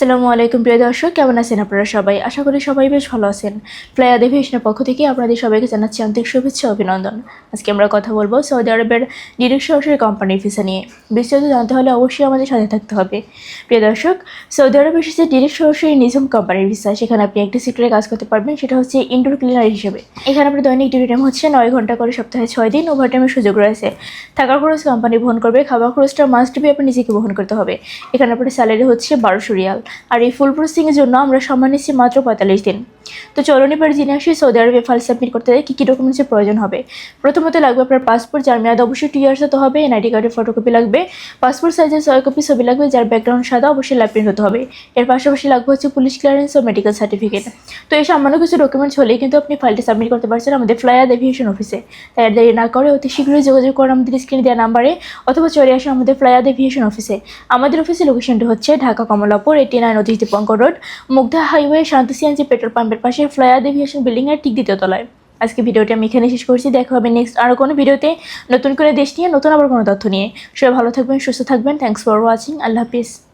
আসসালামু আলাইকুম প্রিয় দর্শক, কেমন আছেন আপনারা সবাই? আশা করি সবাই বেশ ভালো আছেন। ফ্লাই এভিয়েশনের পক্ষ থেকে আপনাদের সবাইকে জানাচ্ছি আন্তরিক শুভেচ্ছা ও অভিনন্দন। আজকে আমরা কথা বলবো সৌদি আরবের ডিরেক্ট সরাসরি কোম্পানির ভিসা নিয়ে। বিস্তারিত জানতে হলে অবশ্যই আমাদের সাথে থাকতে হবে। প্রিয় দর্শক, সৌদি আরবে এসেছে ডিরেক্ট সরাসরি নিজাম কোম্পানির ভিসা। সেখানে আপনি একটি সেক্টরে কাজ করতে পারবেন, সেটা হচ্ছে ইনডোর ক্লিনার হিসেবে। এখানে আপনার দৈনিক ডিউটি টাইম হচ্ছে 9 ঘন্টা করে, সপ্তাহে 6 দিন। ওভারটাইমের সুযোগ রয়েছে। থাকার খরচ কোম্পানি বহন করবে, খাবার খরচটা মাস্ট বি আপনি নিজেকে বহন করতে হবে। এখানে আপনার স্যালারি হচ্ছে 1200 রিয়াল। আর এই ফুল প্রসেসিংয়ের জন্য আমরা সম্মান নিচ্ছি মাত্র 45 দিন। তো চলুন এবার জেনে আসি সৌদি আরবে ফাইল সাবমিট করতে কী কী ডকুমেন্টসের প্রয়োজন হবে। প্রথমত লাগবে আপনার পাসপোর্ট, যার মেয়াদ অবশ্যই 2 ইয়ার্স হতে হবে। এনআইডি কার্ডের ফটোকপি লাগবে। পাসপোর্ট সাইজের 6 কপি ছবি লাগবে, যার ব্যাকগ্রাউন্ড সাদা, অবশ্যই ল্যাব প্রিন্ট হতে হবে। এর পাশাপাশি লাগবে হচ্ছে পুলিশ ক্লিয়ারেন্স ও মেডিকেল সার্টিফিকেট। তো এই সামান্য কিছু ডকুমেন্টস হলেই কিন্তু আপনি ফাইলটি সাবমিট করতে পারছেন আমাদের ফ্লাই এভিয়েশন অফিসে। তাই আর দেরি না করে অতি শীঘ্রই যোগাযোগ করুন আমাদের স্ক্রিনে দেওয়া নাম্বারে, অথবা চলে আসুন আমাদের ফ্লাই এভিয়েশন অফিসে। আমাদের অফিসের লোকেশনটি হচ্ছে ঢাকা কমলাপুর 89 অতীশ দীপঙ্কর রোড, মুগ্ধা হাইওয়ে, শান্তি সিএনজি পেট্রোল পাম্পের পাশে ফ্লাই এভিয়েশন বিল্ডিংয়ের ঠিক দ্বিতীয় তলায়। আজকে ভিডিওটি আমি এখানে শেষ করছি। দেখা হবে নেক্সট আরও কোনো ভিডিওতে, নতুন করে দেশ নিয়ে, নতুন আবার কোনো তথ্য নিয়ে। সবাই ভালো থাকবেন, সুস্থ থাকবেন। Thanks for watching. Allah Hafiz.